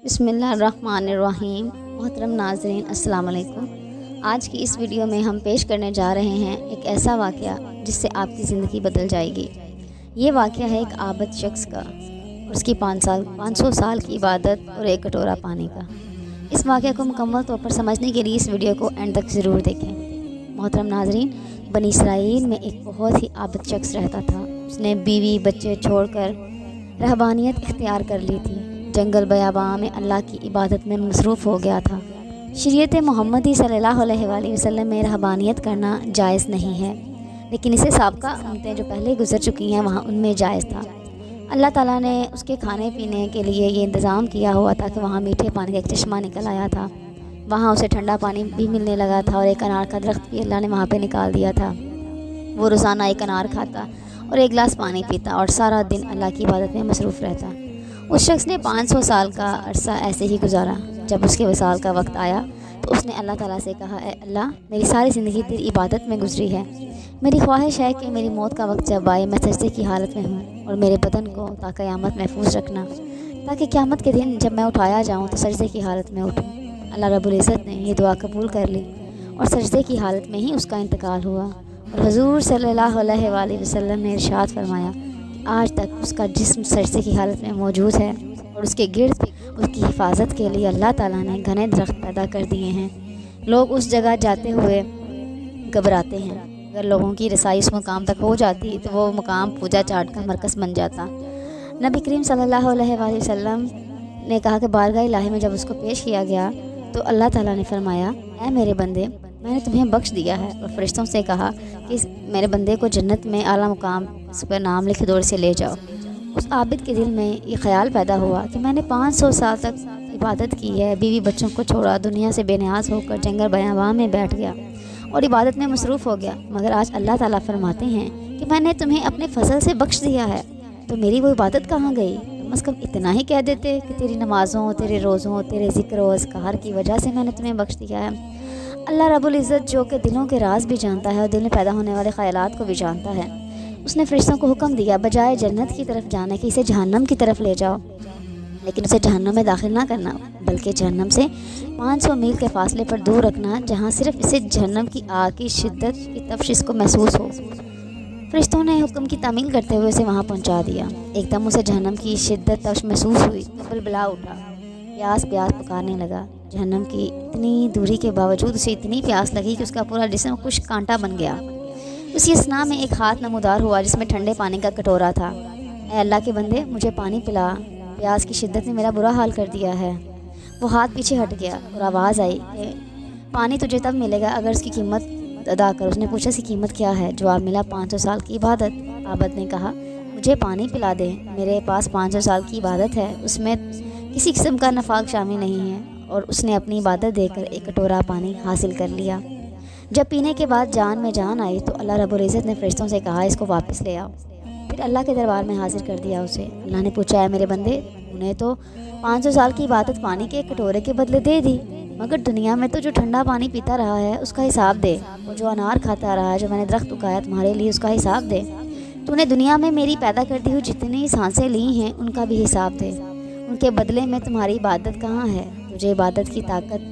بسم اللہ الرحمن الرحیم۔ محترم ناظرین السلام علیکم۔ آج کی اس ویڈیو میں ہم پیش کرنے جا رہے ہیں ایک ایسا واقعہ جس سے آپ کی زندگی بدل جائے گی۔ یہ واقعہ ہے ایک عابد شخص کا اور اس کی 500 سال کی عبادت اور ایک کٹورا پانی کا۔ اس واقعہ کو مکمل طور پر سمجھنے کے لیے اس ویڈیو کو اینڈ تک ضرور دیکھیں۔ محترم ناظرین، بنی اسرائیل میں ایک بہت ہی عابد شخص رہتا تھا۔ اس نے بیوی بچے چھوڑ کر رہبانیت اختیار کر لی تھی۔ جنگل بیاباں میں اللہ کی عبادت میں مصروف ہو گیا تھا۔ شریعت محمدی صلی اللہ علیہ وآلہ وسلم میں رہبانیت کرنا جائز نہیں ہے، لیکن اسے سابقہ امتیں جو پہلے گزر چکی ہیں وہاں ان میں جائز تھا۔ اللہ تعالیٰ نے اس کے کھانے پینے کے لیے یہ انتظام کیا ہوا تھا کہ وہاں میٹھے پانی کا ایک چشمہ نکل آیا تھا۔ وہاں اسے ٹھنڈا پانی بھی ملنے لگا تھا اور ایک انار کا درخت بھی اللہ نے وہاں پہ نکال دیا تھا۔ وہ روزانہ ایک انار کھاتا اور ایک گلاس پانی پیتا اور سارا دن اللہ کی عبادت میں مصروف رہتا۔ اس شخص نے 500 سال کا عرصہ ایسے ہی گزارا۔ جب اس کے وصال کا وقت آیا تو اس نے اللہ تعالیٰ سے کہا، اے اللہ، میری ساری زندگی تیری عبادت میں گزری ہے۔ میری خواہش ہے کہ میری موت کا وقت جب آئے میں سجدے کی حالت میں ہوں اور میرے بدن کو تا قیامت محفوظ رکھنا، تاکہ قیامت کے دن جب میں اٹھایا جاؤں تو سجدے کی حالت میں اٹھوں۔ اللہ رب العزت نے یہ دعا قبول کر لی اور سجدے کی حالت میں ہی اس کا انتقال ہوا۔ اور حضور صلی اللہ علیہ وآلہ وسلم نے ارشاد فرمایا کہ آج تک اس کا جسم سجدے کی حالت میں موجود ہے اور اس کے گرد اس کی حفاظت کے لیے اللہ تعالیٰ نے گھنے درخت پیدا کر دیے ہیں۔ لوگ اس جگہ جاتے ہوئے گھبراتے ہیں۔ اگر لوگوں کی رسائی اس مقام تک ہو جاتی تو وہ مقام پوجا چاٹ کا مرکز بن جاتا۔ نبی کریم صلی اللہ علیہ وآلہ وسلم نے کہا کہ بارگاہ الہی میں جب اس کو پیش کیا گیا تو اللہ تعالیٰ نے فرمایا، اے میرے بندے، میں نے تمہیں بخش دیا ہے، اور فرشتوں سے کہا کہ میرے بندے کو جنت میں اعلیٰ مقام اس پر نام لکھ دو، سے لے جاؤ۔ اس عابد کے دل میں یہ خیال پیدا ہوا کہ میں نے 500 سال تک عبادت کی ہے، بیوی بچوں کو چھوڑا، دنیا سے بے نیاز ہو کر جنگل بیاباں میں بیٹھ گیا اور عبادت میں مصروف ہو گیا، مگر آج اللہ تعالیٰ فرماتے ہیں کہ میں نے تمہیں اپنے فضل سے بخش دیا ہے، تو میری وہ عبادت کہاں گئی؟ کم از کم اتنا ہی کہہ دیتے کہ تیری نمازوں، تیرے روزوں، تیرے ذکر و اذکار کی وجہ سے میں نے تمہیں بخش دیا ہے۔ اللہ رب العزت جو کہ دلوں کے راز بھی جانتا ہے اور دل میں پیدا ہونے والے خیالات کو بھی جانتا ہے، اس نے فرشتوں کو حکم دیا بجائے جنت کی طرف جانے کے اسے جہنم کی طرف لے جاؤ، لیکن اسے جہنم میں داخل نہ کرنا، بلکہ جہنم سے 500 میل کے فاصلے پر دور رکھنا، جہاں صرف اسے جہنم کی آگ کی شدت کی تفش اس کو محسوس ہو۔ فرشتوں نے حکم کی تعمیل کرتے ہوئے اسے وہاں پہنچا دیا۔ ایک دم اسے جہنم کی شدت تفش محسوس ہوئی، بلبلا اٹھا، پیاس پیاس پکارنے لگا۔ جہنم کی اتنی دوری کے باوجود اسے اتنی پیاس لگی کہ اس کا پورا جسم خشک کانٹا بن گیا۔ اسی اثنا میں ایک ہاتھ نمودار ہوا جس میں ٹھنڈے پانی کا کٹورا تھا۔ اے اللہ کے بندے، مجھے پانی پلا، پیاس کی شدت نے میرا برا حال کر دیا ہے۔ وہ ہاتھ پیچھے ہٹ گیا اور آواز آئی کہ پانی تجھے تب ملے گا اگر اس کی قیمت ادا کر۔ اس نے پوچھا، اس کی قیمت کیا ہے؟ جواب ملا، 500 سال کی عبادت۔ عابد نے کہا، مجھے پانی پلا دے، میرے پاس 500 سال کی عبادت ہے، اس میں کسی قسم کا نفاق شامل نہیں ہے۔ اور اس نے اپنی عبادت دے کر ایک کٹورا پانی حاصل کر لیا۔ جب پینے کے بعد جان میں جان آئی تو اللہ رب العزت نے فرشتوں سے کہا، اس کو واپس لے آؤ۔ پھر اللہ کے دربار میں حاضر کر دیا اسے۔ اللہ نے پوچھا، ہے میرے بندے، انہیں تو 500 سال کی عبادت پانی کے ایک کٹورے کے بدلے دے دی، مگر دنیا میں تو جو ٹھنڈا پانی پیتا رہا ہے اس کا حساب دے، اور جو انار کھاتا رہا ہے، جو میں نے درخت اگایا تمہارے لیے، اس کا حساب دے۔ تو نے دنیا میں میری پیدا کرتی ہوئی جتنی سانسیں لی ہیں ان کا بھی حساب دے۔ ان کے بدلے میں تمہاری عبادت کہاں ہے؟ تجھے عبادت کی طاقت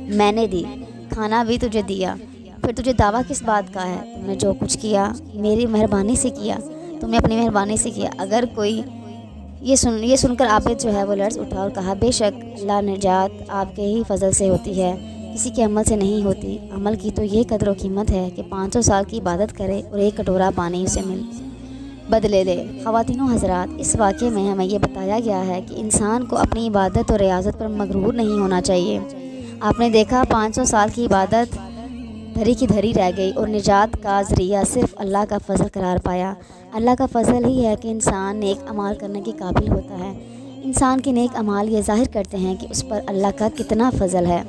میں نے دی، کھانا بھی تجھے دیا، پھر تجھے دعویٰ کس بات کا ہے؟ تم نے جو کچھ کیا میری مہربانی سے کیا، تم نے اپنی مہربانی سے کیا۔ اگر کوئی یہ سن کر عابد جو ہے وہ لرز اٹھا اور کہا، بے شک اللہ نجات آپ کے ہی فضل سے ہوتی ہے، کسی کے عمل سے نہیں ہوتی۔ عمل کی تو یہ قدر و قیمت ہے کہ 500 سال کی عبادت کرے اور ایک کٹورا پانی اسے بدلے دے۔ خواتین و حضرات، اس واقعے میں ہمیں یہ بتایا گیا ہے کہ انسان کو اپنی عبادت اور ریاضت پر مغرور نہیں ہونا چاہیے۔ آپ نے دیکھا 500 سال کی عبادت دھری کی دھری رہ گئی اور نجات کا ذریعہ صرف اللہ کا فضل قرار پایا۔ اللہ کا فضل ہی ہے کہ انسان نیک اعمال کرنے کے قابل ہوتا ہے۔ انسان کے نیک اعمال یہ ظاہر کرتے ہیں کہ اس پر اللہ کا کتنا فضل ہے،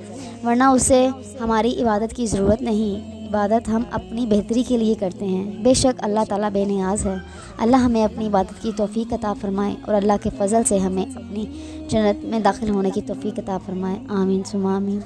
ورنہ اسے ہماری عبادت کی ضرورت نہیں۔ عبادت ہم اپنی بہتری کے لیے کرتے ہیں۔ بے شک اللہ تعالیٰ بے نیاز ہے۔ اللہ ہمیں اپنی عبادت کی توفیق عطا فرمائے اور اللہ کے فضل سے ہمیں اپنی جنت میں داخل ہونے کی توفیق عطا فرمائے۔ آمین ثم آمین۔